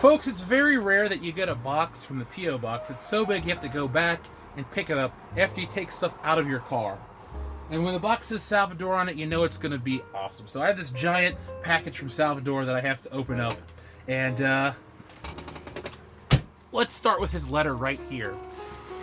Folks, it's very rare that you get a box from the P.O. box. It's so big you have to go back and pick it up after you take stuff out of your car. And when the box says Salvador on it, you know it's going to be awesome. So I have this giant package from Salvador that I have to open up. And let's start with his letter right here.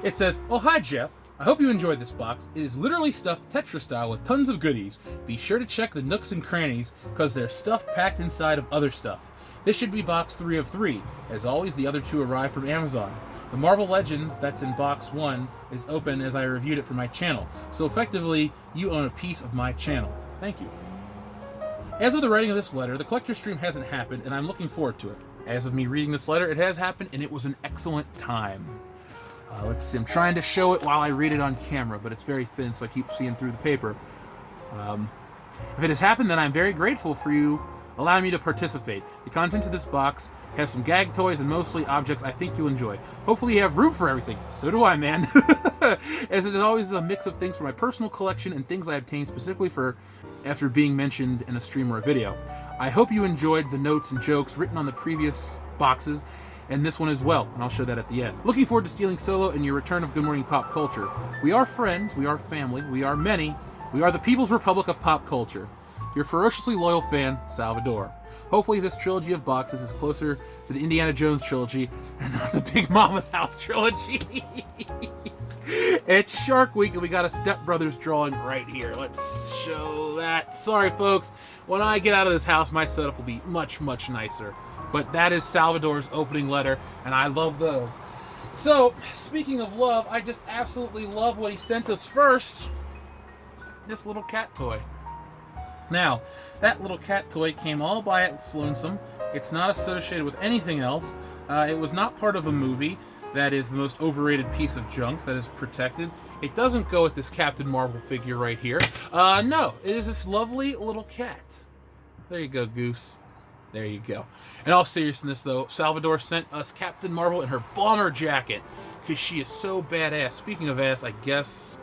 It says, "Oh, hi, Jeff. I hope you enjoyed this box. It is literally stuffed Tetra style with tons of goodies. Be sure to check the nooks and crannies, because there's stuff packed inside of other stuff. This should be box 3 of 3. As always, the other 2 arrived from Amazon. The Marvel Legends that's in box 1 is open as I reviewed it for my channel. So effectively, you own a piece of my channel. Thank you." As of the writing of this letter, the collector stream hasn't happened, and I'm looking forward to it. As of me reading this letter, it has happened, and it was an excellent time. Let's see, I'm trying to show it while I read it on camera, but it's very thin, so I keep seeing through the paper. If it has happened, then I'm very grateful for you allowing me to participate. The contents of this box have some gag toys and mostly objects I think you'll enjoy. Hopefully you have room for everything. So do I, man. As it always is a mix of things from my personal collection and things I obtained specifically for after being mentioned in a stream or a video. I hope you enjoyed the notes and jokes written on the previous boxes, and this one as well, and I'll show that at the end. Looking forward to stealing Solo and your return of Good Morning Pop Culture. We are friends, we are family, we are many, we are the People's Republic of Pop Culture. Your ferociously loyal fan, Salvador. Hopefully this trilogy of boxes is closer to the Indiana Jones trilogy and not the Big Mama's House trilogy. It's Shark Week and we got a Step Brothers drawing right here. Let's show that. Sorry folks, when I get out of this house, my setup will be much, much nicer. But that is Salvador's opening letter, and I love those. So, speaking of love, I just absolutely love what he sent us first. This little cat toy. Now, that little cat toy came all by its lonesome. It's not associated with anything else. It was not part of a movie. That is the most overrated piece of junk that is protected. It doesn't go with this Captain Marvel figure right here. No, it is this lovely little cat. There you go, Goose. There you go. In all seriousness, though, Salvador sent us Captain Marvel in her bomber jacket because she is so badass. Speaking of ass, I guess...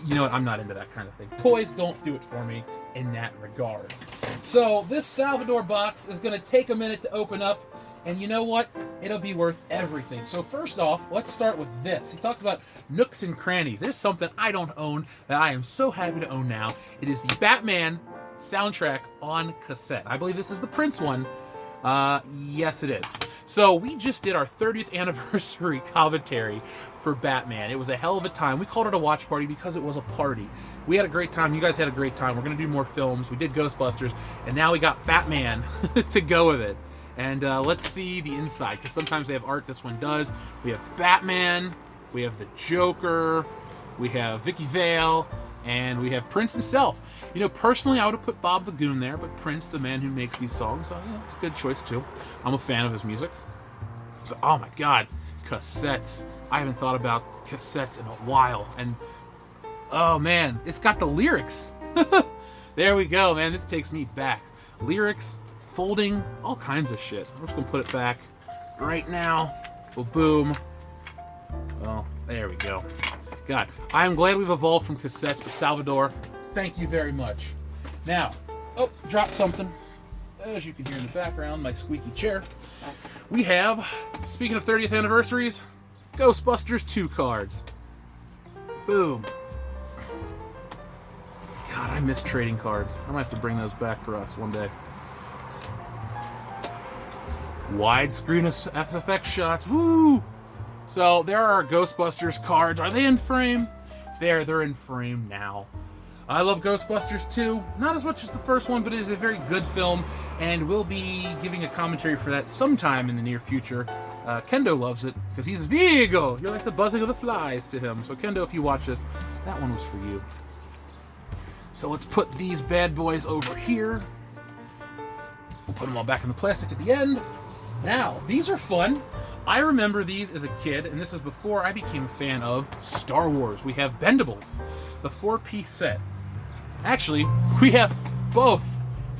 you know what? I'm not into that kind of thing. Toys don't do it for me in that regard. So this Salvador box is going to take a minute to open up, and you know what? It'll be worth everything. So first off, let's start with this. He talks about nooks and crannies. There's something I don't own that I am so happy to own now. It is the Batman soundtrack on cassette. I believe this is the Prince one. Yes, it is. So we just did our 30th anniversary commentary for Batman. It was a hell of a time. We called it a watch party because it was a party. We had a great time. You guys had a great time. We're going to do more films. We did Ghostbusters, and now we got Batman to go with it. And let's see the inside, because sometimes they have art. This one does. We have Batman. We have the Joker. We have Vicky Vale. And we have Prince himself. You know, personally, I would have put Bob the Goon there, but Prince, the man who makes these songs, it's a good choice too. I'm a fan of his music. But, oh my God, cassettes. I haven't thought about cassettes in a while. And, oh man, it's got the lyrics. There we go, man. This takes me back. Lyrics, folding, all kinds of shit. I'm just going to put it back right now. Well, boom. Well, there we go. God, I am glad we've evolved from cassettes, but Salvador, thank you very much. Now, oh, dropped something. As you can hear in the background, my squeaky chair. We have, speaking of 30th anniversaries, Ghostbusters 2 cards. Boom. God, I miss trading cards. I might have to bring those back for us one day. Widescreen FX shots. Woo! So there are our Ghostbusters cards. Are they in frame? They're in frame now. I love Ghostbusters 2. Not as much as the first one, but it is a very good film, and we'll be giving a commentary for that sometime in the near future. Kendo loves it, because he's Vigo! You're like the buzzing of the flies to him. So Kendo, if you watch this, that one was for you. So let's put these bad boys over here. We'll put them all back in the plastic at the end. Now, these are fun. I remember these as a kid, and this is before I became a fan of Star Wars. We have bendables, the 4-piece set. Actually, we have both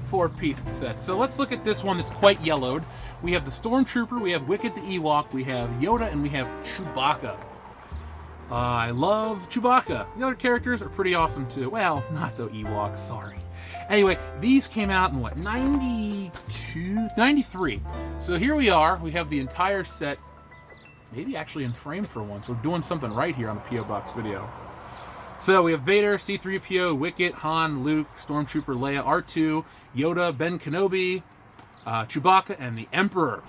4-piece sets. So let's look at this one that's quite yellowed. We have the Stormtrooper, we have Wicket the Ewok, we have Yoda, and we have Chewbacca. I love Chewbacca. The other characters are pretty awesome too. Well, not the Ewoks, sorry. Anyway, these came out in what, 92? 93. So here we are. We have the entire set, maybe actually in frame for once. We're doing something right here on the P.O. Box video. So we have Vader, C-3PO, Wicket, Han, Luke, Stormtrooper, Leia, R2, Yoda, Ben Kenobi, Chewbacca, and the Emperor.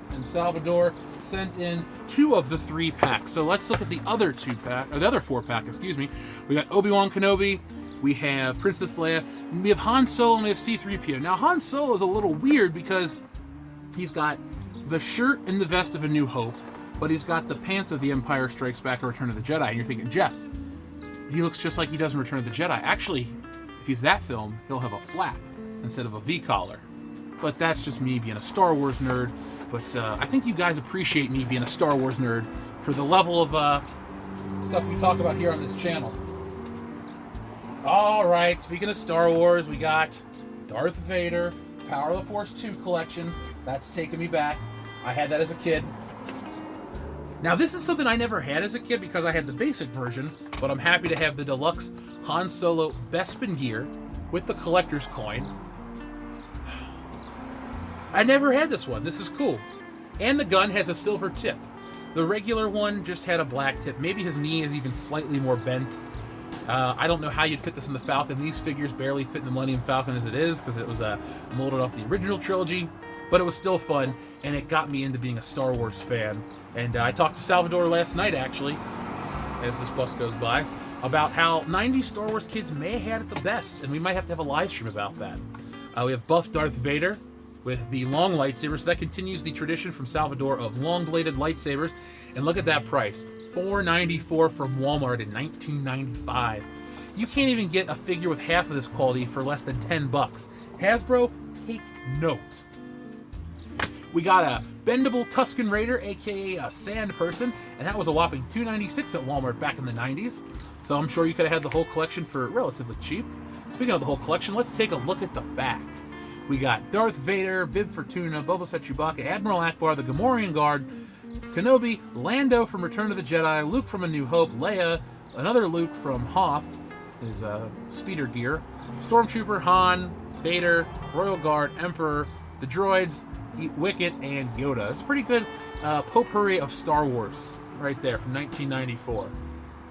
And Salvador sent in 2 of the 3 packs. So let's look at the other 2-pack, or the other 4-pack, excuse me. We got Obi-Wan Kenobi, we have Princess Leia, we have Han Solo, and we have C-3PO. Now Han Solo is a little weird because he's got the shirt and the vest of A New Hope, but he's got the pants of The Empire Strikes Back or Return of the Jedi, and you're thinking, Jeff, he looks just like he does in Return of the Jedi. Actually, if he's that film, he'll have a flap instead of a V-collar. But that's just me being a Star Wars nerd. But I think you guys appreciate me being a Star Wars nerd for the level of stuff we talk about here on this channel. Alright, speaking of Star Wars, we got Darth Vader, Power of the Force 2 collection. That's taking me back. I had that as a kid. Now this is something I never had as a kid because I had the basic version, but I'm happy to have the deluxe Han Solo Bespin gear with the collector's coin. I never had this one. This is cool. And the gun has a silver tip. The regular one just had a black tip. Maybe his knee is even slightly more bent. I don't know how you'd fit this in the Falcon. These figures barely fit in the Millennium Falcon as it is because it was molded off the original trilogy. But it was still fun, and it got me into being a Star Wars fan. And I talked to Salvador last night, actually, as this bus goes by, about how 90s Star Wars kids may have had it the best, and we might have to have a live stream about that. We have buff Darth Vader with the long lightsaber, so that continues the tradition from Salvador of long-bladed lightsabers. And look at that price, $4.94 from Walmart in 1995. You can't even get a figure with half of this quality for less than $10. Hasbro, take note. We got a bendable Tusken Raider, aka a sand person, and that was a whopping $2.96 at Walmart back in the 90s. So I'm sure you could have had the whole collection for relatively cheap. Speaking of the whole collection, let's take a look at the back. We got Darth Vader, Bib Fortuna, Boba Fett, Chewbacca, Admiral Akbar, the Gamorrean Guard, Kenobi, Lando from Return of the Jedi, Luke from A New Hope, Leia, another Luke from Hoth, his speeder gear, Stormtrooper, Han, Vader, Royal Guard, Emperor, the droids, Wicket, and Yoda. It's a pretty good potpourri of Star Wars right there from 1994.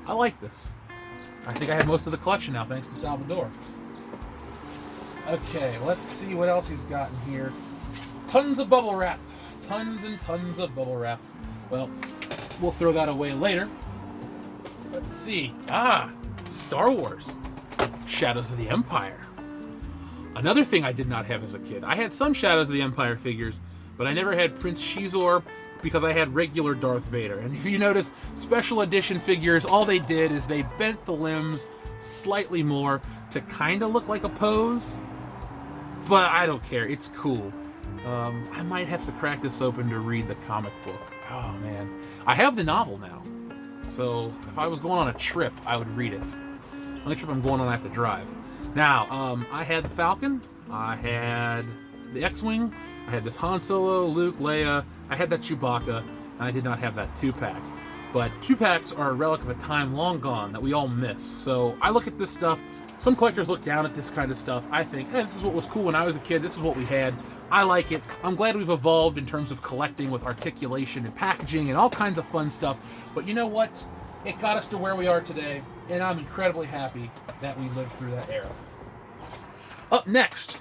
I like this. I think I have most of the collection now, thanks to Salvador. Okay, let's see what else he's got in here. Tons of bubble wrap. Tons and tons of bubble wrap. Well, we'll throw that away later. Let's see. Star Wars. Shadows of the Empire. Another thing I did not have as a kid. I had some Shadows of the Empire figures, but I never had Prince Shizor because I had regular Darth Vader. And if you notice, special edition figures, all they did is they bent the limbs slightly more to kind of look like a pose. But I don't care. It's cool. I might have to crack this open to read the comic book. Oh, man. I have the novel now. So if I was going on a trip, I would read it. The only trip I'm going on, I have to drive. Now, I had the Falcon, I had the X-Wing, I had this Han Solo, Luke, Leia, I had that Chewbacca, and I did not have that 2-pack. But 2-packs are a relic of a time long gone that we all miss. So I look at this stuff, some collectors look down at this kind of stuff. I think, hey, this is what was cool when I was a kid, this is what we had. I like it. I'm glad we've evolved in terms of collecting with articulation and packaging and all kinds of fun stuff. But you know what? It got us to where we are today, and I'm incredibly happy that we lived through that era. Up next,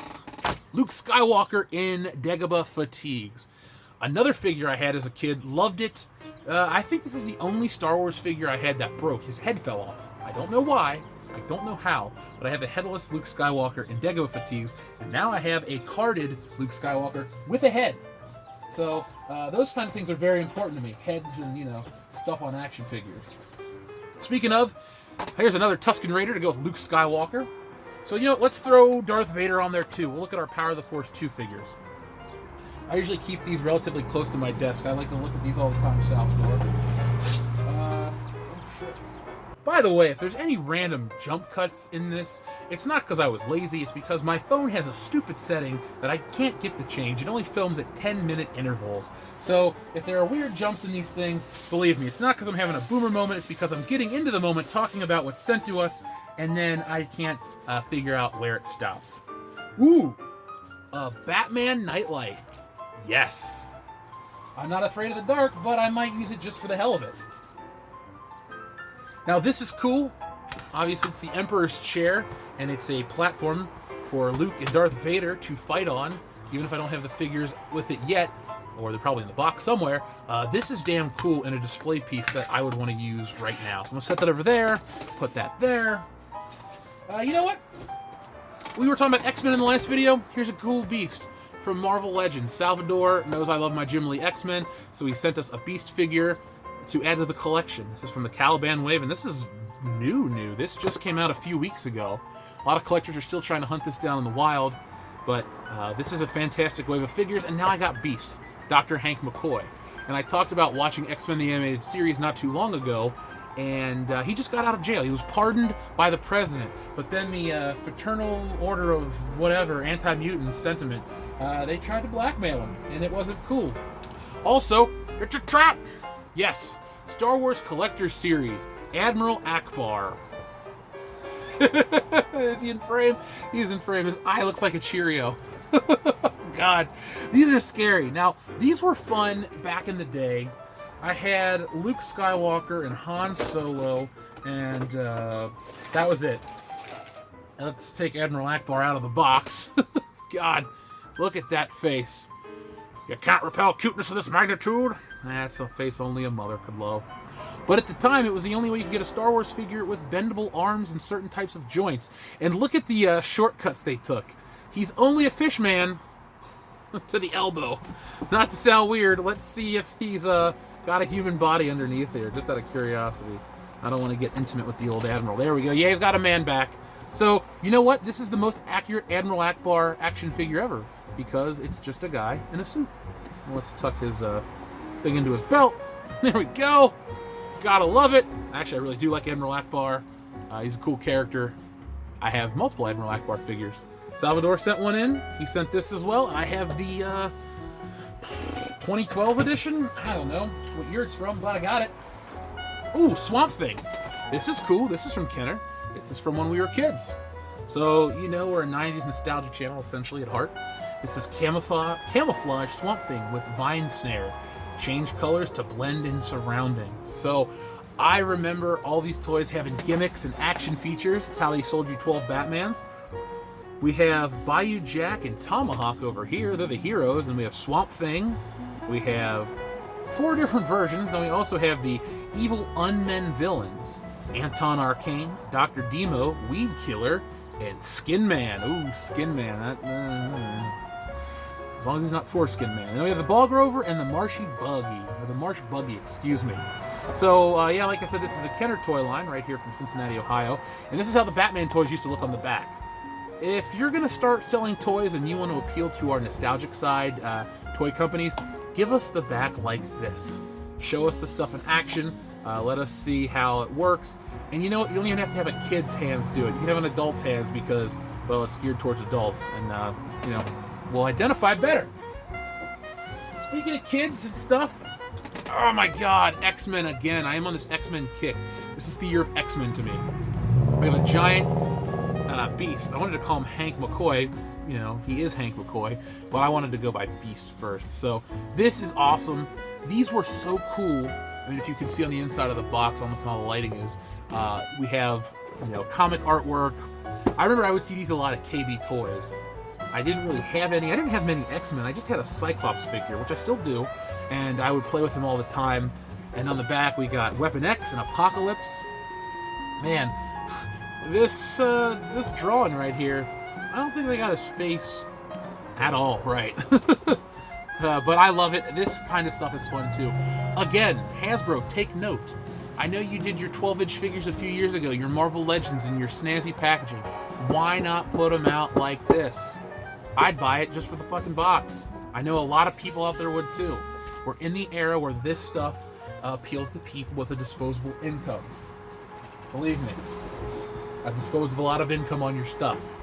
Luke Skywalker in Dagobah fatigues. Another figure I had as a kid, loved it. I think this is the only Star Wars figure I had that broke. His head fell off. I don't know why, I don't know how, but I have a headless Luke Skywalker in Dagobah fatigues, and now I have a carded Luke Skywalker with a head. So those kind of things are very important to me. Heads and, stuff on action figures. Speaking of, here's another Tusken Raider to go with Luke Skywalker. So, let's throw Darth Vader on there too. We'll look at our Power of the Force 2 figures. I usually keep these relatively close to my desk. I like to look at these all the time, Salvador. Oh, shit. By the way, if there's any random jump cuts in this, it's not because I was lazy, it's because my phone has a stupid setting that I can't get to change. It only films at 10-minute intervals. So if there are weird jumps in these things, believe me, it's not because I'm having a boomer moment, it's because I'm getting into the moment talking about what's sent to us, and then I can't figure out where it stops. Ooh! A Batman nightlight. Yes! I'm not afraid of the dark, but I might use it just for the hell of it. Now this is cool. Obviously it's the Emperor's chair, and it's a platform for Luke and Darth Vader to fight on, even if I don't have the figures with it yet, or they're probably in the box somewhere. This is damn cool and a display piece that I would want to use right now. So I'm going to set that over there, put that there. You know what? We were talking about X-Men in the last video. Here's a cool beast from Marvel Legends. Salvador knows I love my Jim Lee X-Men, so he sent us a beast figure to add to the collection. This is from the Caliban wave, and this is new. This just came out a few weeks ago. A lot of collectors are still trying to hunt this down in the wild, but this is a fantastic wave of figures, and now I got Beast, Dr. Hank McCoy. And I talked about watching X-Men the Animated Series not too long ago, and he just got out of jail. He was pardoned by the president, but then the Fraternal Order of whatever, anti-mutant sentiment, they tried to blackmail him, and it wasn't cool. Also, it's a trap! Yes, Star Wars Collector's Series, Admiral Akbar. Is he in frame? He's in frame. His eye looks like a Cheerio. God, these are scary. Now, these were fun back in the day. I had Luke Skywalker and Han Solo, and that was it. Let's take Admiral Akbar out of the box. God, look at that face. You can't repel cuteness of this magnitude? That's a face only a mother could love. But at the time, it was the only way you could get a Star Wars figure with bendable arms and certain types of joints. And look at the shortcuts they took. He's only a fish man to the elbow. Not to sound weird, let's see if he's got a human body underneath there, just out of curiosity. I don't want to get intimate with the old Admiral. There we go. Yeah, he's got a man back. So, you know what? This is the most accurate Admiral Akbar action figure ever, because it's just a guy in a suit. Let's tuck his thing into his belt. There we go. Gotta love it. Actually, I really do like Admiral Akbar. He's a cool character. I have multiple Admiral Akbar figures. Salvador sent one in. He sent this as well. And I have the 2012 edition. I don't know what year it's from, but I got it. Ooh, Swamp Thing. This is cool. This is from Kenner. This is from when we were kids. So, you know, we're a 90s nostalgia channel, essentially, at heart. This is camouflage Swamp Thing with vine snare. Change colors to blend in surroundings. So I remember all these toys having gimmicks and action features. It's how they sold you 12 Batmans. We have Bayou Jack and Tomahawk over here. They're the heroes. And we have Swamp Thing. We have 4 different versions. Then we also have the evil unmen villains. Anton Arcane, Dr. Demo, Weed Killer, and Skin Man. Ooh, Skin Man. As long as he's not Foreskin Man. And then we have the Ball Grover and the Marshy Buggy. Or the Marsh Buggy, excuse me. So, yeah, like I said, this is a Kenner toy line right here from Cincinnati, Ohio. And this is how the Batman toys used to look on the back. If you're going to start selling toys and you want to appeal to our nostalgic side, toy companies, give us the back like this. Show us the stuff in action. Let us see how it works. And you know what? You don't even have to have a kid's hands do it. You can have an adult's hands because, well, it's geared towards adults. And, you know, we'll identify better. Speaking of kids and stuff, oh my god, X-Men again. I am on this X-Men kick. This is the year of X-Men to me. We have a giant beast. I wanted to call him Hank McCoy. You know, he is Hank McCoy, but I wanted to go by Beast first. So this is awesome. These were so cool. I mean, if you can see on the inside of the box, I don't know how the lighting is. We have, you know, comic artwork. I remember I would see these a lot at KB Toys. I didn't really have any. I didn't have many X-Men. I just had a Cyclops figure, which I still do, and I would play with him all the time. And on the back, we got Weapon X and Apocalypse. Man, this drawing right here, I don't think they got his face at all right. But I love it. This kind of stuff is fun too. Again, Hasbro, take note. I know you did your 12-inch figures a few years ago, your Marvel Legends and your snazzy packaging. Why not put them out like this? I'd buy it just for the fucking box. I know a lot of people out there would too. We're in the era where this stuff appeals to people with a disposable income. Believe me. I've disposed of a lot of income on your stuff.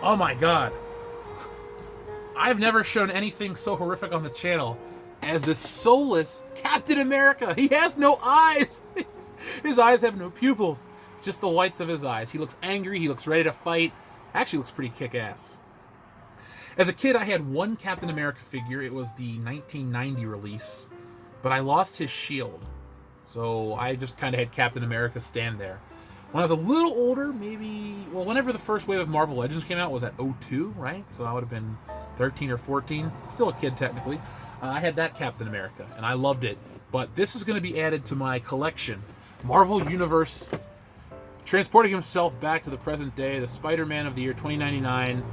Oh my god. I've never shown anything so horrific on the channel as this soulless Captain America. He has no eyes. His eyes have no pupils. Just the whites of his eyes. He looks angry. He looks ready to fight. Actually looks pretty kick-ass. As a kid, I had one Captain America figure. It was the 1990 release. But I lost his shield. So I just kind of had Captain America stand there. When I was a little older, maybe... Well, whenever the first wave of Marvel Legends came out was at 02, right? So I would have been 13 or 14. Still a kid, technically. I had that Captain America, and I loved it. But this is going to be added to my collection. Marvel Universe, transporting himself back to the present day, the Spider-Man of the year 2099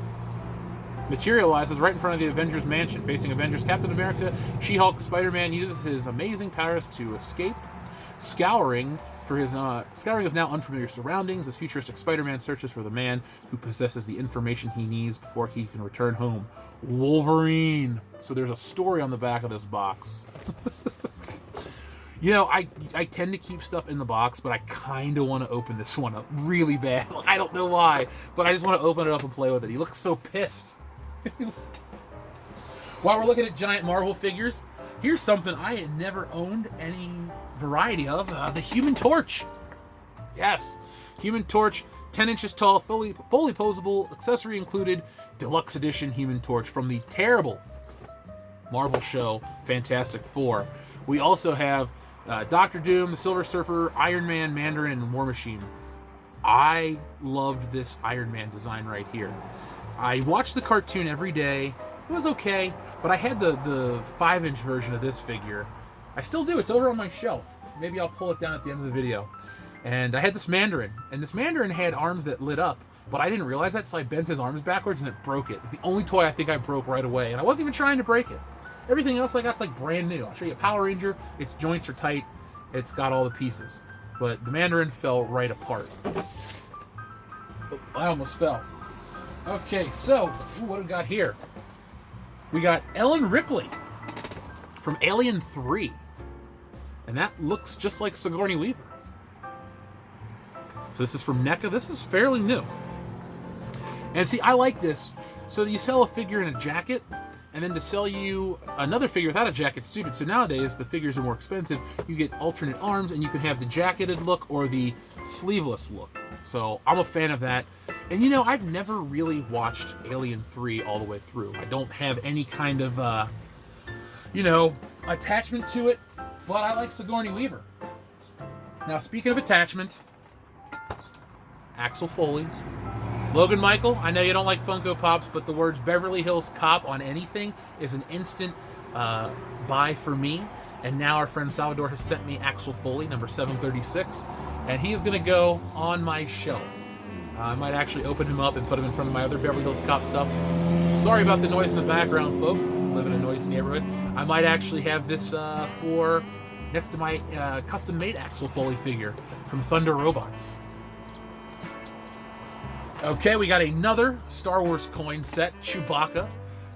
materializes right in front of the Avengers mansion. Facing Avengers, Captain America, She-Hulk, Spider-Man uses his amazing powers to escape. Scouring his now unfamiliar surroundings, this futuristic Spider-Man searches for the man who possesses the information he needs before he can return home. Wolverine. So there's a story on the back of this box. You know, I tend to keep stuff in the box, but I kind of want to open this one up really bad. I don't know why, but I just want to open it up and play with it. He looks so pissed. While we're looking at giant Marvel figures, here's something I had never owned any variety of, the Human Torch. Yes, Human Torch, 10 inches tall, fully posable, accessory included, deluxe edition Human Torch from the terrible Marvel show Fantastic Four. We also have Doctor Doom, the Silver Surfer, Iron Man, Mandarin, and War Machine. I loved this Iron Man design right here. I watched the cartoon every day. It was okay, but I had the 5-inch version of this figure. I still do. It's over on my shelf. Maybe I'll pull it down at the end of the video. And I had this Mandarin, and this Mandarin had arms that lit up, but I didn't realize that, so I bent his arms backwards and it broke it. It's the only toy I think I broke right away, and I wasn't even trying to break it. Everything else I got's like brand new. I'll show you a Power Ranger. Its joints are tight. It's got all the pieces. But the Mandarin fell right apart. Oh, I almost fell. Okay, so what do we got here? We got Ellen Ripley from Alien 3. And that looks just like Sigourney Weaver. So this is from NECA. This is fairly new. And see, I like this. So you sell a figure in a jacket, and then to sell you another figure without a jacket's stupid. So nowadays, the figures are more expensive. You get alternate arms, and you can have the jacketed look or the sleeveless look. So I'm a fan of that. And you know, I've never really watched Alien 3 all the way through. I don't have any kind of, attachment to it, but I like Sigourney Weaver. Now, speaking of attachment, Axel Foley. Logan Michael, I know you don't like Funko Pops, but the words Beverly Hills Cop on anything is an instant buy for me. And now our friend Salvador has sent me Axel Foley, number 736, and he is going to go on my shelf. I might actually open him up and put him in front of my other Beverly Hills Cop stuff. Sorry about the noise in the background, folks. I live in a noisy neighborhood. I might actually have this for next to my custom-made Axel Foley figure from Thunder Robots. Okay, we got another Star Wars coin set, Chewbacca.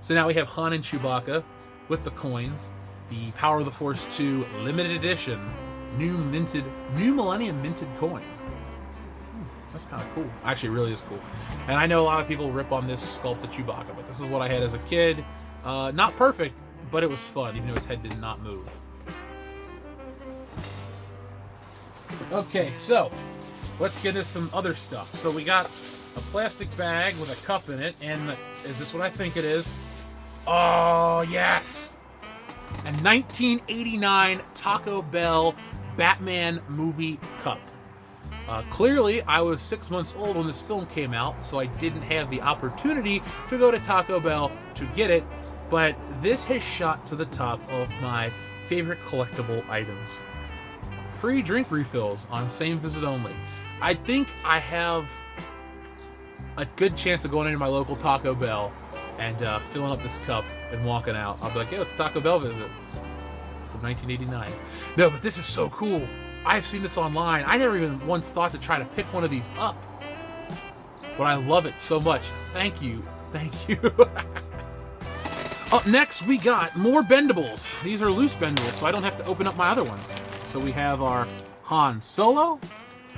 So now we have Han and Chewbacca with the coins. The Power of the Force 2 limited edition, new Millennium minted coin. That's kind of cool. Actually, it really is cool. And I know a lot of people rip on this sculpted Chewbacca, but this is what I had as a kid. Not perfect, but it was fun, even though his head did not move. Okay, so let's get into some other stuff. So we got a plastic bag with a cup in it, and is this what I think it is? Oh, yes! A 1989 Taco Bell Batman movie cup. Clearly, I was 6 months old when this film came out, so I didn't have the opportunity to go to Taco Bell to get it, but this has shot to the top of my favorite collectible items. Free drink refills on same visit only. I think I have a good chance of going into my local Taco Bell and filling up this cup and walking out. I'll be like, yo, it's Taco Bell visit from 1989. No, but this is so cool. I've seen this online. I never even once thought to try to pick one of these up. But I love it so much. Thank you. Thank you. Up next, we got more bendables. These are loose bendables, so I don't have to open up my other ones. So we have our Han Solo,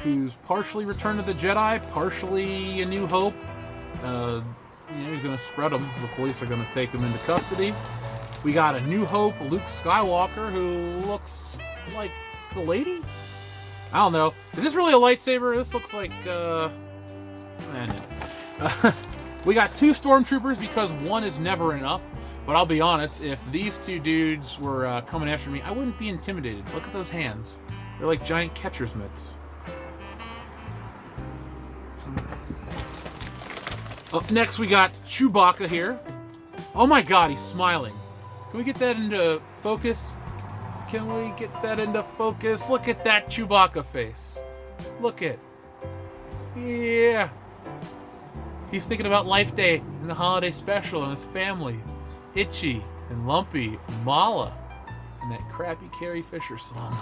who's partially Return of the Jedi, partially A New Hope. He's going to spread them. The police are going to take him into custody. We got A New Hope, Luke Skywalker, who looks like the lady? I don't know. Is this really a lightsaber? This looks like, we got 2 stormtroopers because 1 is never enough. But I'll be honest, if these 2 dudes were coming after me, I wouldn't be intimidated. Look at those hands. They're like giant catcher's mitts. Up next, we got Chewbacca here. Oh my god, he's smiling. Can we get that into focus? Can we get that into focus? Look at that Chewbacca face. Look at. Yeah. He's thinking about Life Day and the holiday special and his family. Itchy and Lumpy, Mala, and that crappy Carrie Fisher song.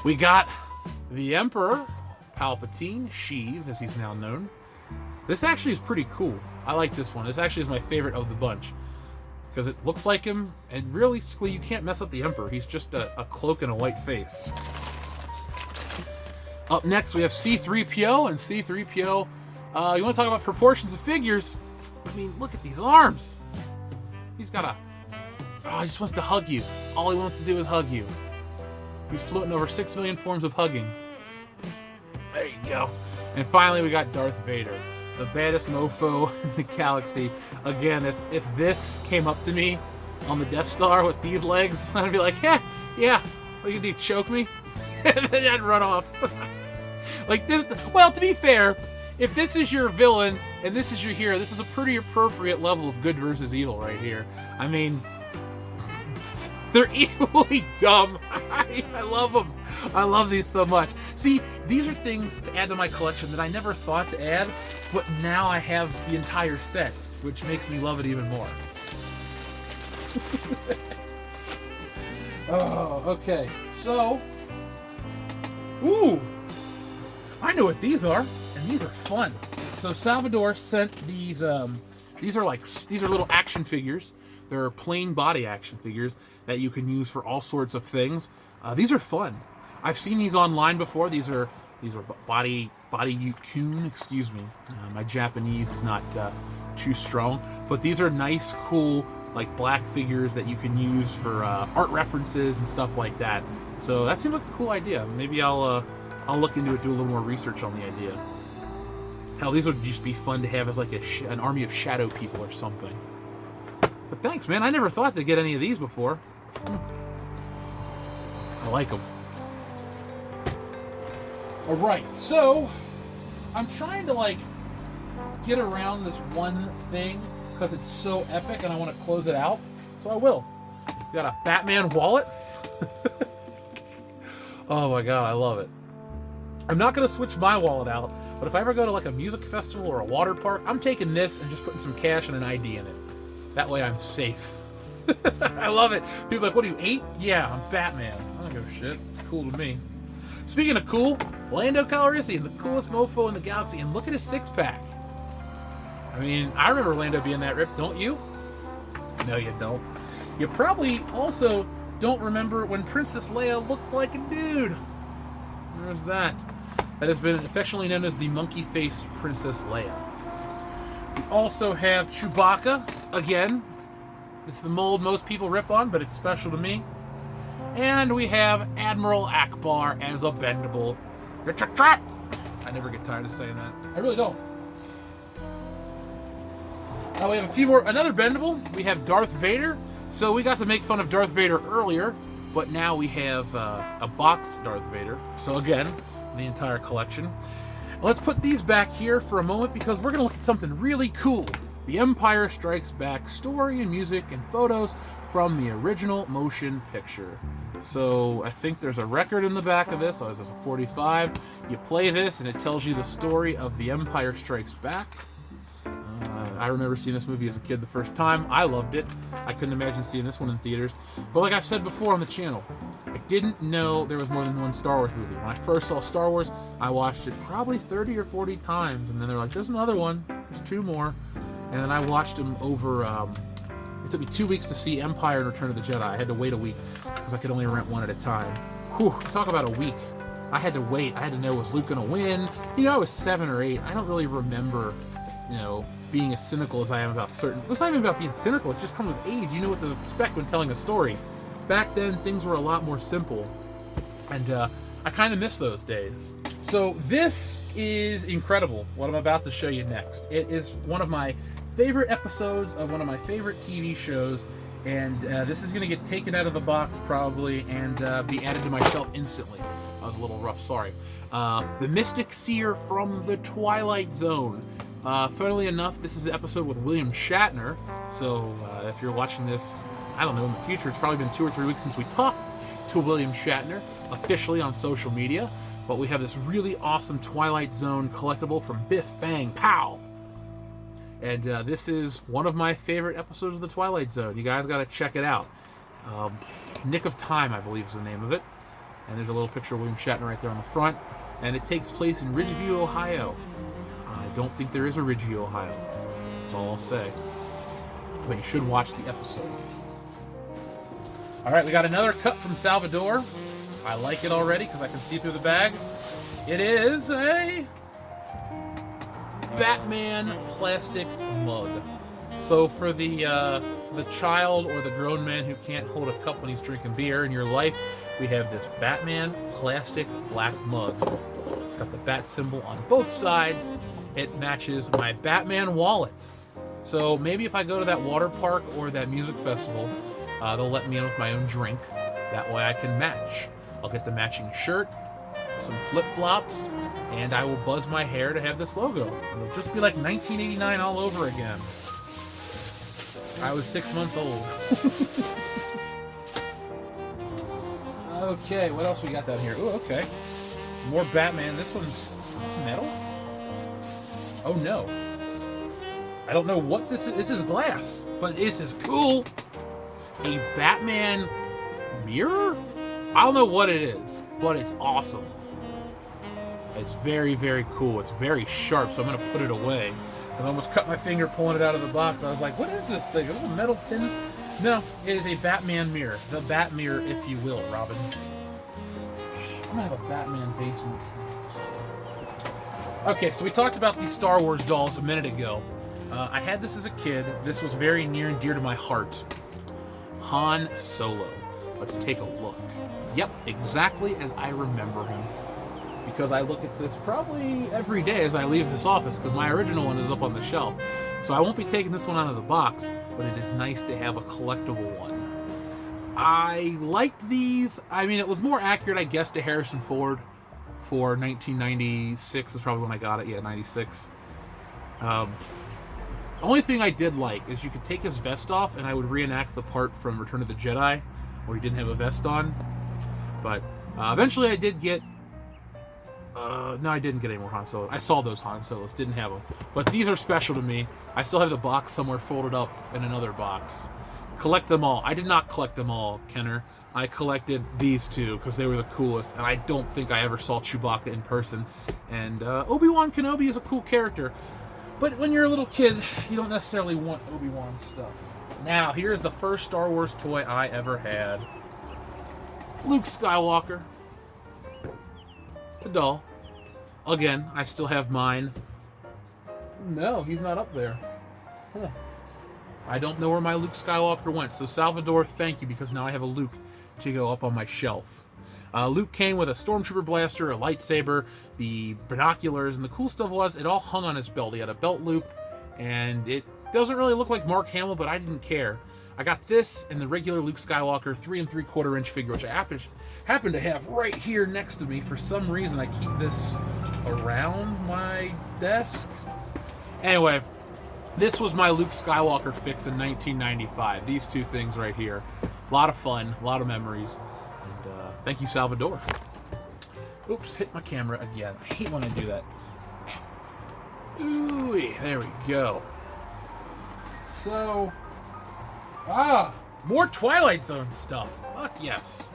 We got the Emperor, Palpatine, Sheev, as he's now known. This actually is pretty cool. I like this one. This actually is my favorite of the bunch. Because it looks like him, and realistically, you can't mess up the Emperor. He's just a cloak and a white face. Up next, we have C-3PO, and C-3PO, you want to talk about proportions of figures? I mean, look at these arms. He's got a... Oh, he just wants to hug you. That's all he wants to do is hug you. He's floating over 6 million forms of hugging. There you go. And finally, we got Darth Vader, the baddest mofo in the galaxy. Again, if this came up to me on the Death Star with these legs, I'd be like, yeah. What are you gonna do, choke me? And then I'd run off. Like, well, to be fair, if this is your villain and this is your hero, this is a pretty appropriate level of good versus evil right here. I mean, they're equally dumb. I love them. I love these so much. See, these are things to add to my collection that I never thought to add, but now I have the entire set, which makes me love it even more. Oh, okay. So, ooh, I know what these are, and these are fun. So Salvador sent these. These are little action figures. They're plain body action figures that you can use for all sorts of things. These are fun. I've seen these online before. These are body tune. Excuse me. My Japanese is not too strong, but these are nice, cool, like black figures that you can use for art references and stuff like that. So that seems like a cool idea. Maybe I'll look into it, do a little more research on the idea. Hell, these would just be fun to have as like an army of shadow people or something. But thanks, man. I never thought to get any of these before. I like them. Alright, so I'm trying to like get around this one thing because it's so epic and I want to close it out. So I will. Got a Batman wallet. Oh my god, I love it. I'm not going to switch my wallet out, but if I ever go to like a music festival or a water park, I'm taking this and just putting some cash and an ID in it. That way I'm safe. I love it. People are like, what are you, 8? Yeah, I'm Batman. I don't give a shit. It's cool to me. Speaking of cool, Lando Calrissian, the coolest mofo in the galaxy, and look at his six-pack. I mean, I remember Lando being that ripped, don't you? No, you don't. You probably also don't remember when Princess Leia looked like a dude. There's that. That has been affectionately known as the monkey-faced Princess Leia. We also have Chewbacca, again. It's the mold most people rip on, but it's special to me. And we have Admiral Akbar as a bendable. It's a trap! I never get tired of saying that. I really don't. Now we have a few more. Another bendable. We have Darth Vader. So we got to make fun of Darth Vader earlier, but now we have a boxed Darth Vader. So again, the entire collection. Let's put these back here for a moment because we're going to look at something really cool. The Empire Strikes Back story and music and photos from the original motion picture. So I think there's a record in the back of this. Oh, this is a 45. You play this and it tells you the story of The Empire Strikes Back. I remember seeing this movie as a kid the first time. I loved it. I couldn't imagine seeing this one in theaters. But like I've said before on the channel, I didn't know there was more than one Star Wars movie. When I first saw Star Wars, I watched it probably 30 or 40 times. And then they're like, there's another one. There's 2 more. And then I watched them over, it took me 2 weeks to see Empire and Return of the Jedi. I had to wait a week because I could only rent one at a time. Whew, talk about a week. I had to wait. I had to know, was Luke going to win? You know, I was 7 or 8. I don't really remember, you know, being as cynical as I am about certain... It's not even about being cynical. It just comes with age. You know what to expect when telling a story. Back then, things were a lot more simple. And I kind of miss those days. So this is incredible, what I'm about to show you next. It is one of my favorite episodes of one of my favorite TV shows, and this is going to get taken out of the box probably and be added to my shelf instantly. I was a little rough, sorry. The Mystic Seer from the Twilight Zone. Funnily enough, this is the episode with William Shatner, so if you're watching this, I don't know, in the future, it's probably been 2 or 3 weeks since we talked to William Shatner officially on social media. But we have this really awesome Twilight Zone collectible from Biff Bang Pow. And this is one of my favorite episodes of the Twilight Zone. You guys got to check it out. Nick of Time, I believe, is the name of it. And there's a little picture of William Shatner right there on the front. And it takes place in Ridgeview, Ohio. I don't think there is a Ridgeview, Ohio. That's all I'll say. But you should watch the episode. All right, we got another cut from Salvador. I like it already because I can see through the bag. It is a Batman plastic mug. So for the child or the grown man who can't hold a cup when he's drinking beer in your life, we have this Batman plastic black mug. It's got the bat symbol on both sides. It matches my Batman wallet. So maybe if I go to that water park or that music festival, they'll let me in with my own drink. That way I can match. I'll get the matching shirt, some flip-flops, and I will buzz my hair to have this logo. It'll just be like 1989 all over again. I was 6 months old. Okay, what else we got down here? Ooh, okay. More Batman. This one's metal? Oh, no. I don't know what this is. This is glass, but this is cool. A Batman mirror? I don't know what it is, but it's awesome. It's very, very cool. It's very sharp, so I'm going to put it away. Because I almost cut my finger pulling it out of the box. I was like, what is this thing? Is it a metal pin? No, it is a Batman mirror. The Bat mirror, if you will, Robin. I'm going to have a Batman basement. Okay, so we talked about these Star Wars dolls a minute ago. I had this as a kid. This was very near and dear to my heart. Han Solo. Let's take a look. Yep, exactly as I remember him. Because I look at this probably every day as I leave this office, because my original one is up on the shelf. So I won't be taking this one out of the box, but it is nice to have a collectible one. I liked these. I mean, it was more accurate, I guess, to Harrison Ford for 1996 is probably when I got it. Yeah, 96. The only thing I did like is you could take his vest off, and I would reenact the part from Return of the Jedi where he didn't have a vest on. But eventually I did get... no, I didn't get any more Han Solo. I saw those Han Solos, didn't have them. But these are special to me. I still have the box somewhere folded up in another box. Collect them all. I did not collect them all, Kenner. I collected these two because they were the coolest, and I don't think I ever saw Chewbacca in person. And Obi-Wan Kenobi is a cool character. But when you're a little kid, you don't necessarily want Obi-Wan stuff. Now, here's the first Star Wars toy I ever had. Luke Skywalker. The doll. Again, I still have mine. No, he's not up there. Huh. I don't know where my Luke Skywalker went. So Salvador, thank you, because now I have a Luke to go up on my shelf. Luke came with a Stormtrooper blaster, a lightsaber, the binoculars, and the cool stuff was it all hung on his belt. He had a belt loop, and it doesn't really look like Mark Hamill, but I didn't care. I got this and the regular Luke Skywalker 3 3/4 inch figure, which I happen to have right here next to me. For some reason, I keep this around my desk. Anyway, this was my Luke Skywalker fix in 1995. These two things right here. A lot of fun, a lot of memories. And thank you, Salvador. Oops, hit my camera again. I hate when I do that. Ooh, there we go. So, more Twilight Zone stuff. Fuck yes.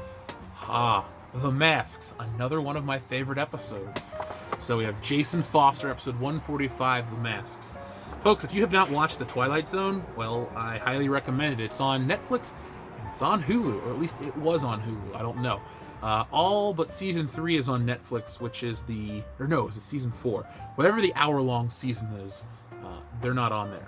The Masks, another one of my favorite episodes. So we have Jason Foster, episode 145, The Masks. Folks, if you have not watched The Twilight Zone, well, I highly recommend it. It's on Netflix, and it's on Hulu, or at least it was on Hulu. I don't know. All but season 3 is on Netflix, which is is it season 4? Whatever the hour-long season is, they're not on there.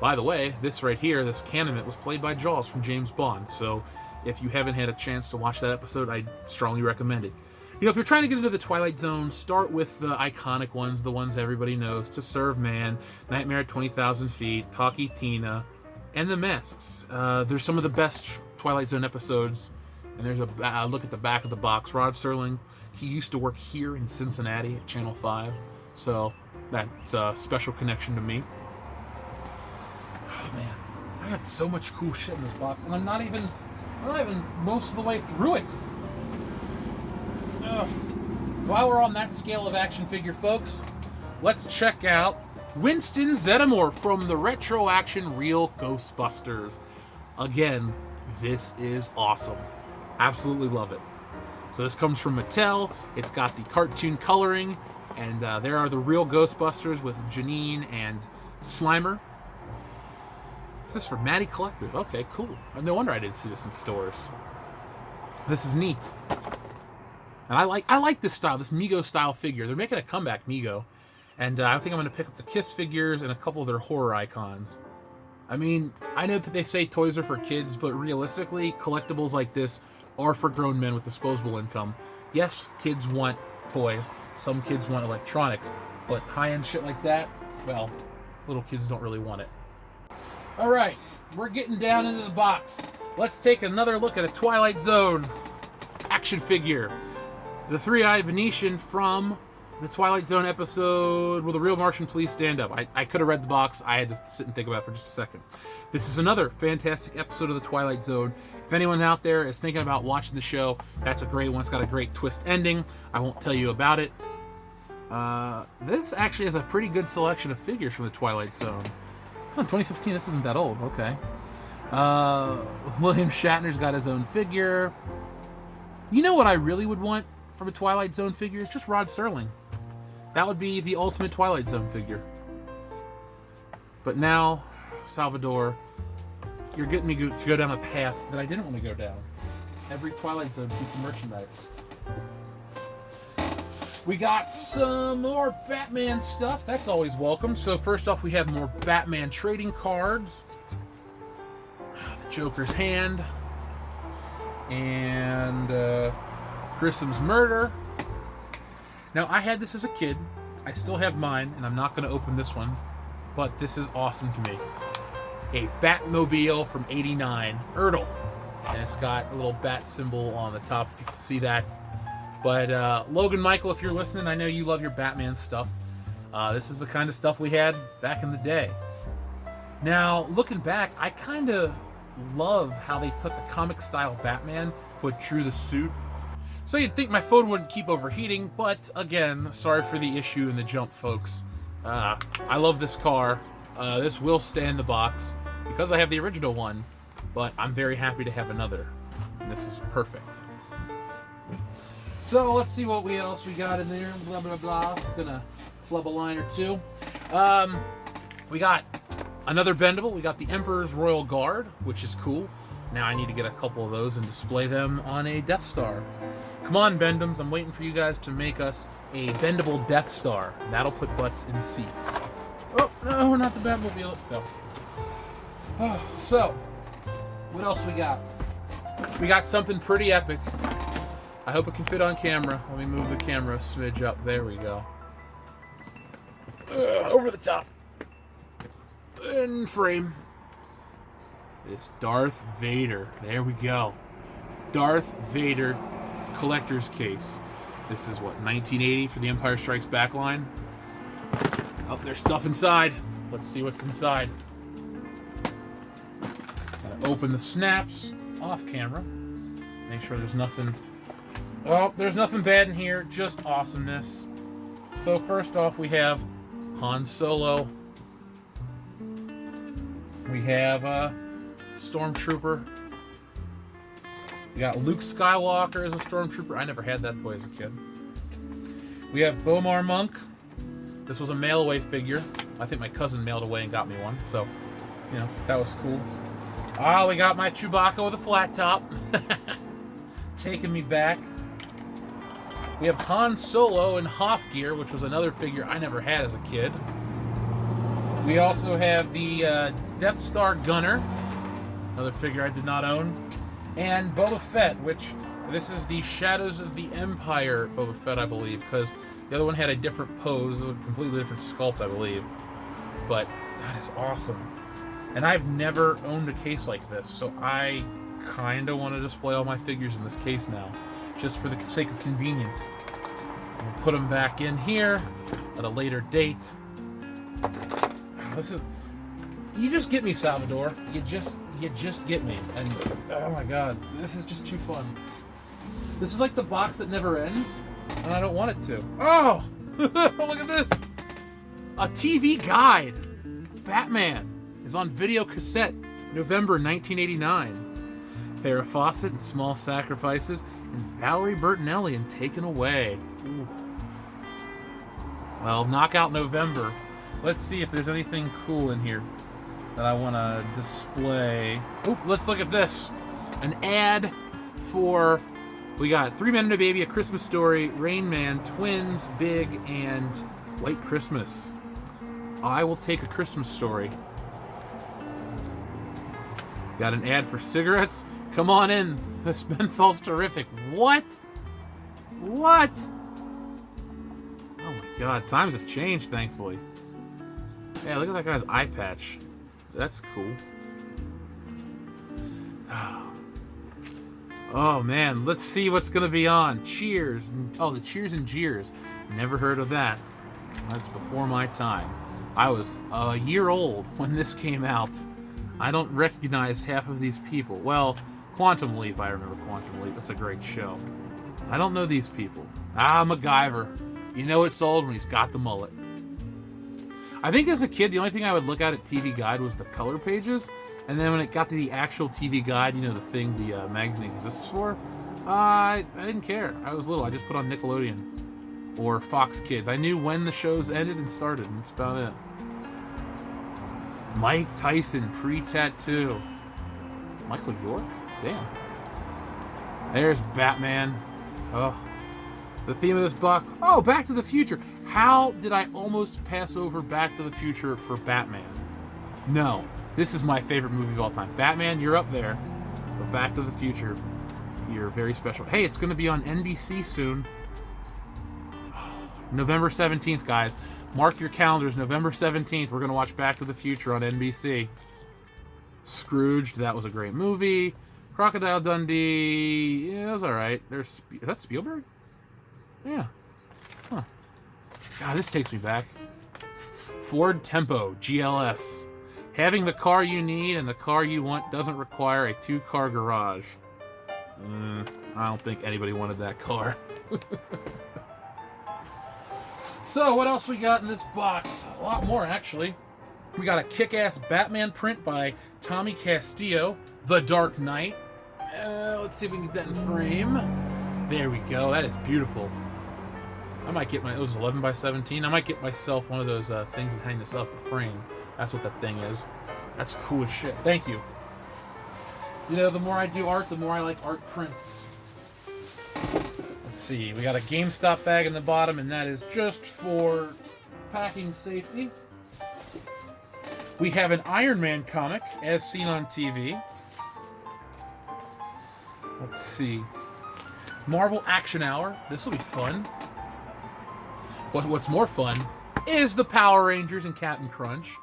By the way, this right here, this Canimate, was played by Jaws from James Bond, so if you haven't had a chance to watch that episode, I strongly recommend it. You know, if you're trying to get into the Twilight Zone, start with the iconic ones, the ones everybody knows: To Serve Man, Nightmare at 20,000 Feet, Talkie Tina, and The Masks. There's some of the best Twilight Zone episodes, and there's a look at the back of the box. Rod Serling, he used to work here in Cincinnati at Channel 5, so that's a special connection to me. Oh man, I got so much cool shit in this box, and I'm not even most of the way through it. Ugh. While we're on that scale of action figure, folks, let's check out Winston Zeddemore from the Retro Action Real Ghostbusters. Again, this is awesome. Absolutely love it. So this comes from Mattel. It's got the cartoon coloring, and there are the real Ghostbusters with Janine and Slimer. This is for Matty Collective. Okay, cool. No wonder I didn't see this in stores. This is neat. And I like this style, this Mego style figure. They're making a comeback, Mego. And I think I'm going to pick up the Kiss figures and a couple of their horror icons. I mean, I know that they say toys are for kids, but realistically, collectibles like this are for grown men with disposable income. Yes, kids want toys. Some kids want electronics. But high-end shit like that, well, little kids don't really want it. Alright, we're getting down into the box. Let's take another look at a Twilight Zone action figure. The three-eyed Venetian from the Twilight Zone episode, Will the Real Martian Please Stand Up? I could have read the box. I had to sit and think about it for just a second. This is another fantastic episode of the Twilight Zone. If anyone out there is thinking about watching the show, that's a great one. It's got a great twist ending. I won't tell you about it. This actually has a pretty good selection of figures from the Twilight Zone. Oh, 2015, this isn't that old. Okay. William Shatner's got his own figure. You know what I really would want from a Twilight Zone figure? It's just Rod Serling. That would be the ultimate Twilight Zone figure. But now, Salvador, you're getting me to go down a path that I didn't want to go down. Every Twilight Zone piece of merchandise. We got some more Batman stuff. That's always welcome. So first off, we have more Batman trading cards. The Joker's hand. And Grissom's Murder. Now, I had this as a kid. I still have mine, and I'm not going to open this one. But this is awesome to me. A Batmobile from '89. Ertl. And it's got a little bat symbol on the top, if you can see that. But Logan Michael, if you're listening, I know you love your Batman stuff. This is the kind of stuff we had back in the day. Now, looking back, I kind of love how they took a comic-style Batman, but drew the suit. So you'd think my phone wouldn't keep overheating, but again, sorry for the issue in the jump, folks. I love this car. This will stay in the box because I have the original one, but I'm very happy to have another. And this is perfect. So let's see what else we got in there. Blah, blah, blah. Gonna flub a line or two. We got another bendable. We got the Emperor's Royal Guard, which is cool. Now I need to get a couple of those and display them on a Death Star. Come on, Bendums. I'm waiting for you guys to make us a bendable Death Star. That'll put butts in seats. Oh, no, not the Batmobile. It fell. Oh, so, what else we got? We got something pretty epic. I hope it can fit on camera. Let me move the camera a smidge up. There we go. Over the top. In frame. It's Darth Vader. There we go. Darth Vader collector's case. This is what, 1980 for the Empire Strikes Back line? Oh, there's stuff inside. Let's see what's inside. Gotta open the snaps off camera. Make sure there's nothing... Oh, there's nothing bad in here, just awesomeness. So first off, we have Han Solo. We have Stormtrooper. We got Luke Skywalker as a Stormtrooper. I never had that toy as a kid. We have Bomar Monk. This was a mail-away figure. I think my cousin mailed away and got me one. So, that was cool. We got my Chewbacca with a flat top. taking me back. We have Han Solo in Hoth gear, which was another figure I never had as a kid. We also have the Death Star Gunner, another figure I did not own. And Boba Fett, which this is the Shadows of the Empire Boba Fett, I believe, because the other one had a different pose. This is a completely different sculpt, I believe. But that is awesome. And I've never owned a case like this, so I kind of want to display all my figures in this case now, just for the sake of convenience. We'll put them back in here at a later date. This is... You just get me, Salvador. You just get me. And, oh my god, this is just too fun. This is like the box that never ends, and I don't want it to. Oh! Look at this! A TV guide! Batman is on video cassette, November 1989. Farrah Fawcett in Small Sacrifices, and Valerie Bertinelli in Taken Away. Ooh. Well, Knockout November. Let's see if there's anything cool in here that I want to display. Oh, let's look at this. An ad for... We got Three Men and a Baby, A Christmas Story, Rain Man, Twins, Big, and White Christmas. I will take A Christmas Story. Got an ad for cigarettes. Come on in. This menthol's terrific. What? What? Oh my god, times have changed, thankfully. Yeah, look at that guy's eye patch. That's cool. Oh man, let's see what's gonna be on. Cheers. Oh, the Cheers and Jeers. Never heard of that. That's before my time. I was a year old when this came out. I don't recognize half of these people. Well, Quantum Leap, I remember Quantum Leap. That's a great show. I don't know these people. Ah, MacGyver. You know it's old when he's got the mullet. I think as a kid, the only thing I would look at TV Guide was the color pages. And then when it got to the actual TV Guide, you know, the thing the magazine exists for, I didn't care. I was little. I just put on Nickelodeon or Fox Kids. I knew when the shows ended and started, and that's about it. Mike Tyson, pre-tattoo. Michael York? Damn. There's Batman. Oh. The theme of this box. Oh, Back to the Future. How did I almost pass over Back to the Future for Batman? No. This is my favorite movie of all time. Batman, you're up there. But Back to the Future, you're very special. Hey, it's going to be on NBC soon. November 17th, guys. Mark your calendars. November 17th, we're going to watch Back to the Future on NBC. Scrooged, that was a great movie. Crocodile Dundee, yeah, it was alright. Is that Spielberg? Yeah. Huh. God, this takes me back. Ford Tempo GLS. Having the car you need and the car you want doesn't require a two-car garage. I don't think anybody wanted that car. So, what else we got in this box? A lot more, actually. We got a kick-ass Batman print by Tommy Castillo, The Dark Knight. Let's see if we can get that in frame. There we go. That is beautiful. I might get it was 11 by 17. I might get myself one of those things and hang this up in frame. That's what that thing is. That's cool as shit. Thank you. You know, the more I do art, the more I like art prints. Let's see. We got a GameStop bag in the bottom, and that is just for packing safety. We have an Iron Man comic, as seen on TV. Let's see. Marvel Action Hour. This will be fun. What's more fun is the Power Rangers and Captain Crunch.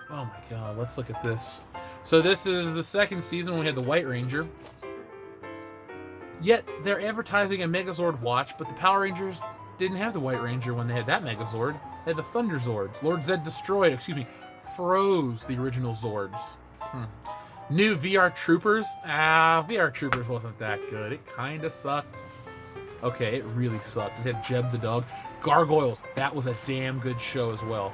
Oh my god, let's look at this. So this is the second season when we had the White Ranger. Yet they're advertising a Megazord watch, but the Power Rangers didn't have the White Ranger when they had that Megazord. They had the Thunder Zords. Lord Zed froze the original Zords. New VR Troopers. VR Troopers wasn't that good. It kind of sucked. Okay, it really sucked. It had Jeb the dog. Gargoyles. That was a damn good show as well.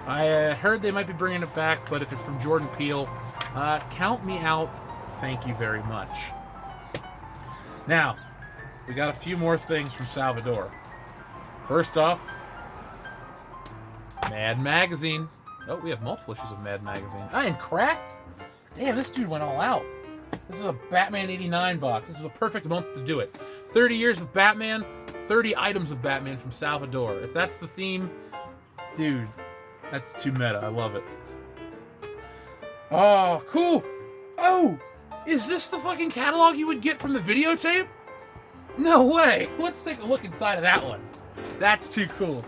I heard they might be bringing it back, but if it's from Jordan Peele, count me out. Thank you very much. Now, we got a few more things from Salvador. First off, Mad Magazine. Oh, we have multiple issues of Mad Magazine. And Cracked? Damn, this dude went all out. This is a Batman 89 box. This is a perfect month to do it. 30 years of Batman, 30 items of Batman from Salvador. If that's the theme, dude, that's too meta. I love it. Oh, cool. Oh, is this the fucking catalog you would get from the videotape? No way. Let's take a look inside of that one. That's too cool.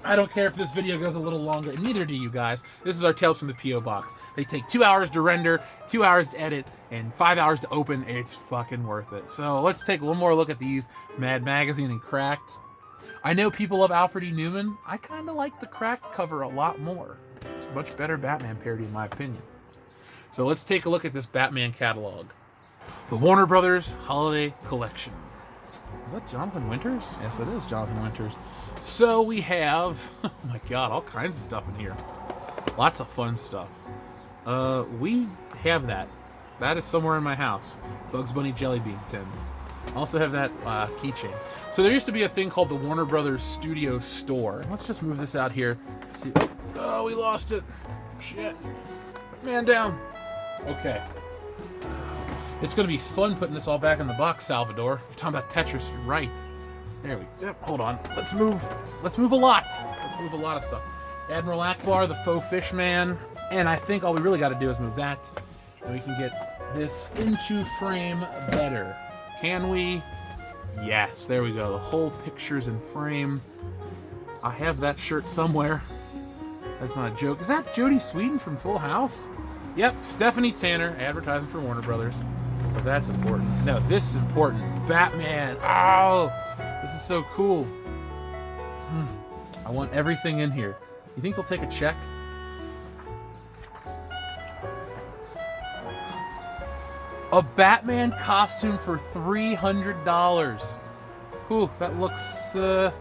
I don't care if this video goes a little longer, and neither do you guys. This is our Tales from the P.O. Box. They take 2 hours to render, 2 hours to edit, and 5 hours to open. It's fucking worth it. So let's take one more look at these. Mad Magazine and Cracked. I know people love Alfred E. Newman. I kind of like the Cracked cover a lot more. It's a much better Batman parody in my opinion. So let's take a look at this Batman catalog. The Warner Brothers Holiday Collection. Is that Jonathan Winters? Yes, it is Jonathan Winters. So we have, oh my god, all kinds of stuff in here. Lots of fun stuff. We have that. That is somewhere in my house. Bugs Bunny Jelly Bean tin. Also have that keychain. So there used to be a thing called the Warner Brothers Studio Store. Let's just move this out here. Let's see. Oh, we lost it. Shit. Man down. Okay. It's going to be fun putting this all back in the box, Salvador. You're talking about Tetris. You're right. There we go. Hold on. Let's move a lot. Let's move a lot of stuff. Admiral Akbar, the faux fish man. And I think all we really got to do is move that. And we can get this into frame better. Can we? Yes. There we go. The whole picture's in frame. I have that shirt somewhere. That's not a joke. Is that Jodie Sweetin from Full House? Yep. Stephanie Tanner, advertising for Warner Brothers. Because that's important. No, this is important. Batman. Oh! This is so cool. I want everything in here. You think they'll take a check? A Batman costume for $300. Whew, that looks... let's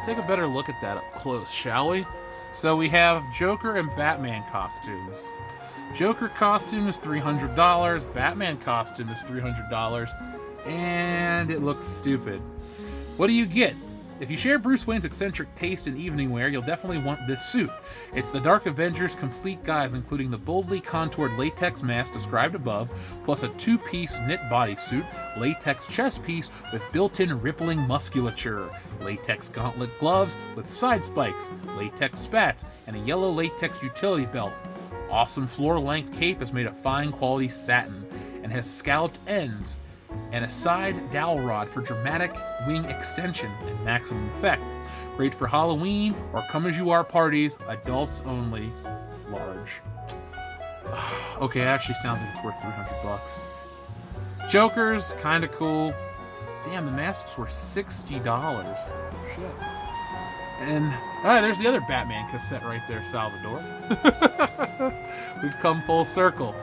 take a better look at that up close, shall we? So we have Joker and Batman costumes. Joker costume is $300. Batman costume is $300. And it looks stupid. What do you get? If you share Bruce Wayne's eccentric taste in evening wear, you'll definitely want this suit. It's the Dark Avengers complete guise, including the boldly contoured latex mask described above, plus a two-piece knit bodysuit, latex chest piece with built-in rippling musculature, latex gauntlet gloves with side spikes, latex spats, and a yellow latex utility belt. Awesome floor-length cape is made of fine-quality satin and has scalloped ends, and a side dowel rod for dramatic wing extension and maximum effect. Great for Halloween or come-as-you-are parties, adults only, large. Okay, it actually sounds like it's worth $300. Joker's kind of cool. Damn, the masks were $60. Shit. And there's the other Batman cassette right there, Salvador. We've come full circle.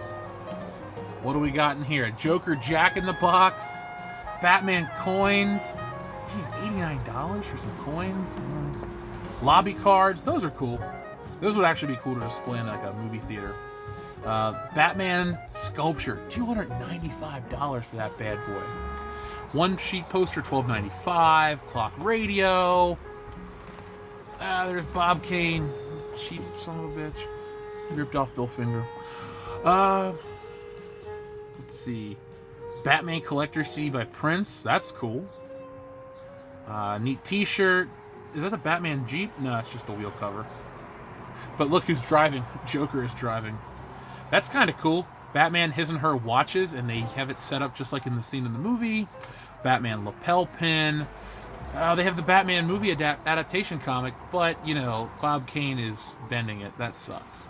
What do we got in here? A Joker Jack in the Box. Batman coins. Geez, $89 for some coins. Lobby cards. Those are cool. Those would actually be cool to display in like a movie theater. Batman sculpture. $295 for that bad boy. One sheet poster, $12.95. Clock radio. There's Bob Kane. Cheap son of a bitch. He ripped off Bill Finger. Let's see. Batman Collector C by Prince. That's cool. Neat t-shirt. Is that the Batman Jeep? No, it's just the wheel cover. But look who's driving. Joker is driving. That's kind of cool. Batman, his and her watches, and they have it set up just like in the scene in the movie. Batman lapel pin. They have the Batman movie adaptation comic, but, you know, Bob Kane is bending it. That sucks.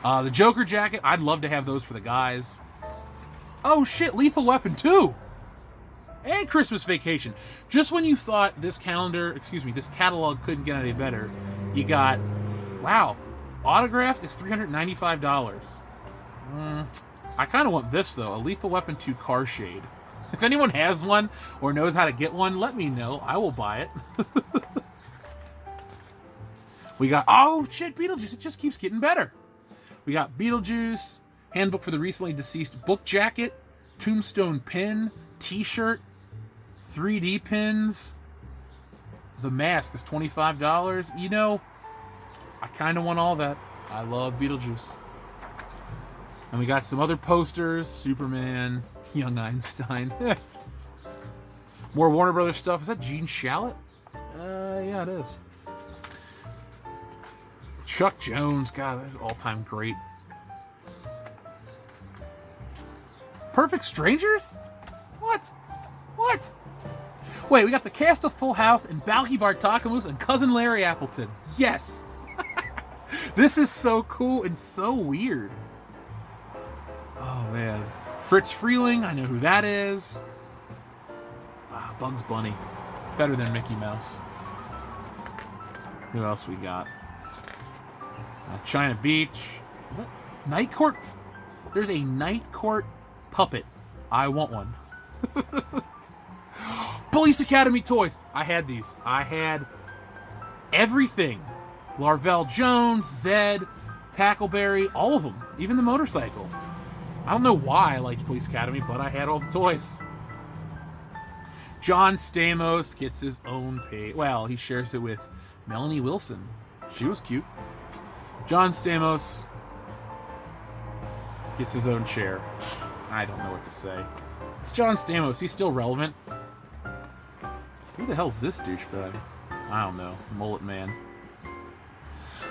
The Joker jacket. I'd love to have those for the guys. Oh shit, Lethal Weapon 2! And Christmas Vacation. Just when you thought this catalog couldn't get any better, you got, wow, autographed is $395. I kind of want this, though, a Lethal Weapon 2 car shade. If anyone has one or knows how to get one, let me know. I will buy it. We got, oh shit, Beetlejuice. It just keeps getting better. We got Beetlejuice, Handbook for the Recently Deceased book jacket, Tombstone pin, t-shirt, 3D pins. The mask is $25. You know, I kind of want all that. I love Beetlejuice. And we got some other posters. Superman, Young Einstein. More Warner Brothers stuff. Is that Gene Shalit? Yeah, it is. Chuck Jones. God, that's all-time great. Perfect Strangers? What? Wait, we got the cast of Full House and Balky Bartakamus and Cousin Larry Appleton. Yes! This is so cool and so weird. Oh, man. Fritz Freeling, I know who that is. Bugs Bunny. Better than Mickey Mouse. Who else we got? China Beach. Is that Night Court? There's a Night Court puppet. I want one. Police Academy toys. I had these. I had everything. Larvell Jones, Zed, Tackleberry, all of them. Even the motorcycle. I don't know why I liked Police Academy, but I had all the toys. John Stamos gets his own page. Well, he shares it with Melanie Wilson. She was cute. John Stamos gets his own chair. I don't know what to say. It's John Stamos. He's still relevant. Who the hell's this douchebag? I don't know. Mullet Man.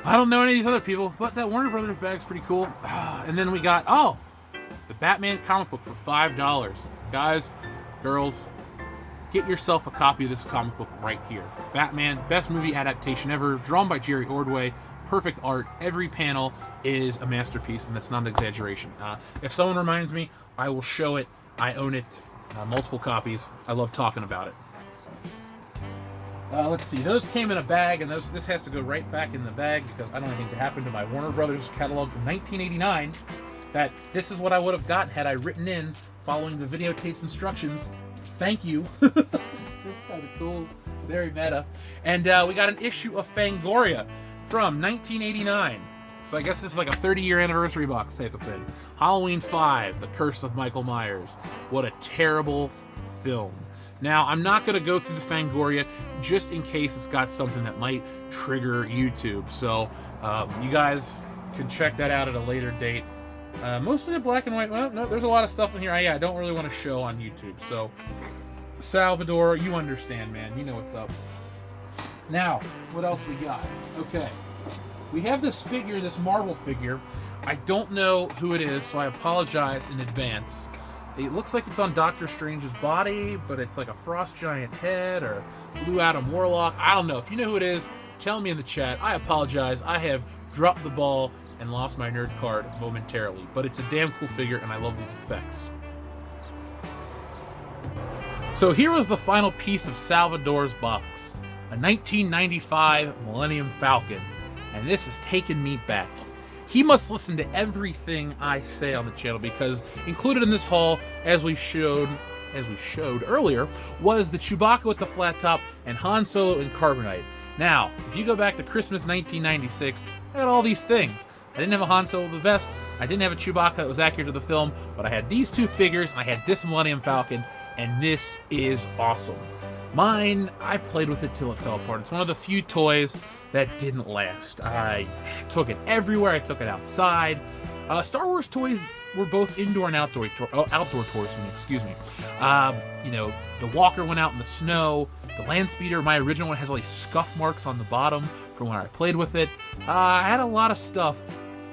I don't know any of these other people, but that Warner Brothers bag's pretty cool. And then we got, the Batman comic book for $5. Guys, girls, get yourself a copy of this comic book right here. Batman, best movie adaptation ever, drawn by Jerry Ordway. Perfect art. Every panel is a masterpiece, and that's not an exaggeration. If someone reminds me, I will show it. I own it. Multiple copies. I love talking about it. Let's see. Those came in a bag, and this has to go right back in the bag because I don't want anything to happen to my Warner Brothers catalog from 1989. That this is what I would have gotten had I written in following the videotape's instructions. Thank you. That's kind of cool. Very meta. And we got an issue of Fangoria from 1989. So I guess this is like a 30-year anniversary box type of thing. Halloween 5, The Curse of Michael Myers. What a terrible film. Now, I'm not going to go through the Fangoria just in case it's got something that might trigger YouTube. So you guys can check that out at a later date. Mostly in black and white. Well, no, there's a lot of stuff in here. I don't really want to show on YouTube. So, Salvador, you understand, man. You know what's up. Now, what else we got? Okay. We have this figure, this Marvel figure. I don't know who it is, so I apologize in advance. It looks like it's on Doctor Strange's body, but it's like a Frost Giant head or Blue Adam Warlock. I don't know. If you know who it is, tell me in the chat. I apologize. I have dropped the ball and lost my nerd card momentarily. But it's a damn cool figure, and I love these effects. So here was the final piece of Salvador's box. A 1995 Millennium Falcon. And this has taken me back. He must listen to everything I say on the channel because included in this haul, as we showed earlier, was the Chewbacca with the flat top and Han Solo in Carbonite. Now, if you go back to Christmas 1996, I got all these things. I didn't have a Han Solo with a vest, I didn't have a Chewbacca that was accurate to the film, but I had these two figures, and I had this Millennium Falcon, and this is awesome. Mine, I played with it till it fell apart. It's one of the few toys that didn't last. I took it everywhere. I took it outside. Star Wars toys were both indoor and outdoor toys. Excuse me. You know, the Walker went out in the snow. The Land Speeder, my original one, has all these scuff marks on the bottom from when I played with it. I had a lot of stuff.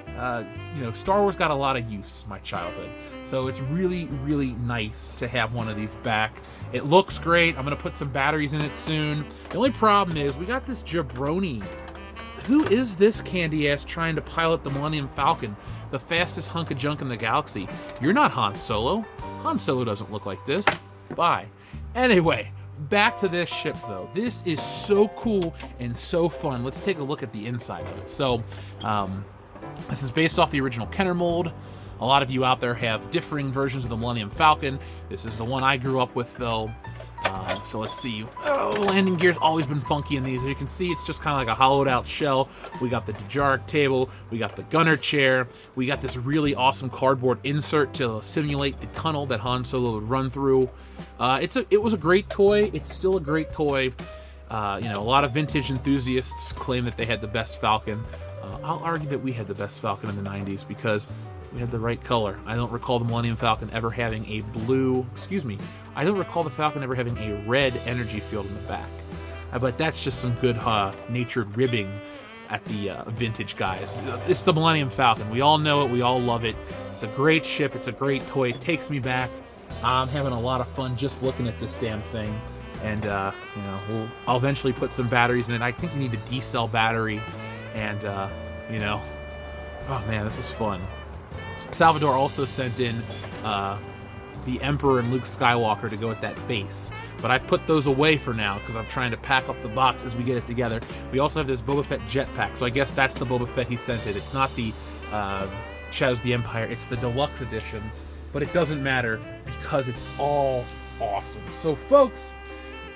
You know, Star Wars got a lot of use in my childhood. So it's really, really nice to have one of these back. It looks great. I'm going to put some batteries in it soon. The only problem is we got this jabroni. Who is this candy ass trying to pilot the Millennium Falcon, the fastest hunk of junk in the galaxy? You're not Han Solo. Han Solo doesn't look like this. Bye. Anyway, back to this ship though. This is so cool and so fun. Let's take a look at the inside of it. So, this is based off the original Kenner mold. A lot of you out there have differing versions of the Millennium Falcon. This is the one I grew up with, though. So let's see. Oh, landing gear's always been funky in these. As you can see, it's just kind of like a hollowed-out shell. We got the Dejarik table. We got the gunner chair. We got this really awesome cardboard insert to simulate the tunnel that Han Solo would run through. It was a great toy. It's still a great toy. You know, a lot of vintage enthusiasts claim that they had the best Falcon. I'll argue that we had the best Falcon in the 90s because We had the right color. I don't recall the Millennium Falcon ever having a blue... Excuse me. I don't recall the Falcon ever having a red energy field in the back. But that's just some good natured ribbing at the vintage guys. It's the Millennium Falcon. We all know it. We all love it. It's a great ship. It's a great toy. It takes me back. I'm having a lot of fun just looking at this damn thing. And, you know, I'll eventually put some batteries in it. I think you need a D-cell battery. And, you know, oh man, this is fun. Salvador also sent in the Emperor and Luke Skywalker to go with that base. But I've put those away for now because I'm trying to pack up the box as we get it together. We also have this Boba Fett jetpack, so I guess that's the Boba Fett he sent it. It's not the Shadows of the Empire, it's the deluxe edition. But it doesn't matter because it's all awesome. So folks,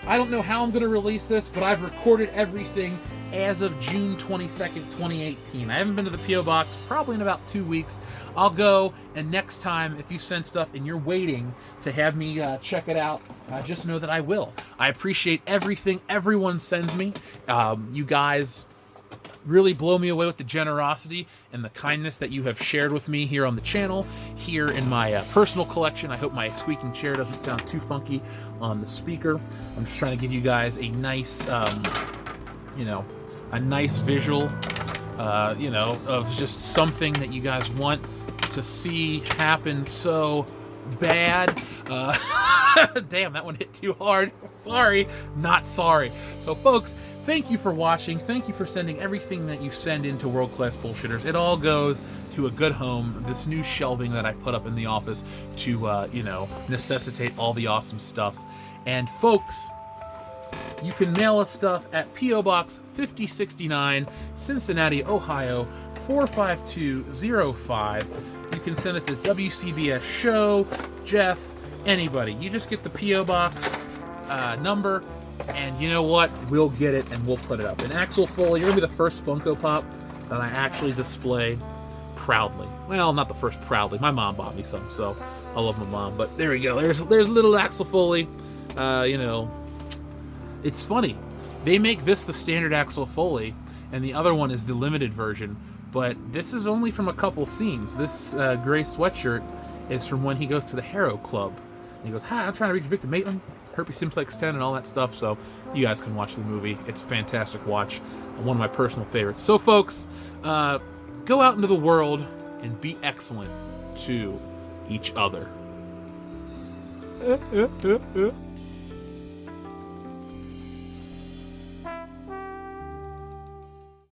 I don't know how I'm going to release this, but I've recorded everything as of June 22nd, 2018. I haven't been to the P.O. Box probably in about 2 weeks. I'll go, and next time, if you send stuff and you're waiting to have me check it out, just know that I will. I appreciate everything everyone sends me. You guys really blow me away with the generosity and the kindness that you have shared with me here on the channel, here in my personal collection. I hope my squeaking chair doesn't sound too funky on the speaker. I'm just trying to give you guys a nice, you know, a nice visual, you know, of just something that you guys want to see happen so bad. Damn, that one hit too hard. Sorry, not sorry. So folks, thank you for watching. Thank you for sending everything that you send into World Class Bullshitters. It all goes to a good home. This new shelving that I put up in the office to, you know, necessitate all the awesome stuff. And folks, you can mail us stuff at P.O. Box 5069, Cincinnati, Ohio, 45205. You can send it to WCBS Show, Jeff, anybody. You just get the P.O. Box number, and you know what? We'll get it and we'll put it up. And Axel Foley, you're going to be the first Funko Pop that I actually display proudly. Well, not the first proudly. My mom bought me some, so I love my mom. But there we go. There's little Axel Foley. You know, it's funny. They make this the standard Axel Foley, and the other one is the limited version. But this is only from a couple scenes. This gray sweatshirt is from when he goes to the Harrow Club. And he goes, "Hi, I'm trying to reach Victor Maitland, Herpes Simplex 10, and all that stuff." So you guys can watch the movie. It's a fantastic watch. One of my personal favorites. So folks, go out into the world and be excellent to each other.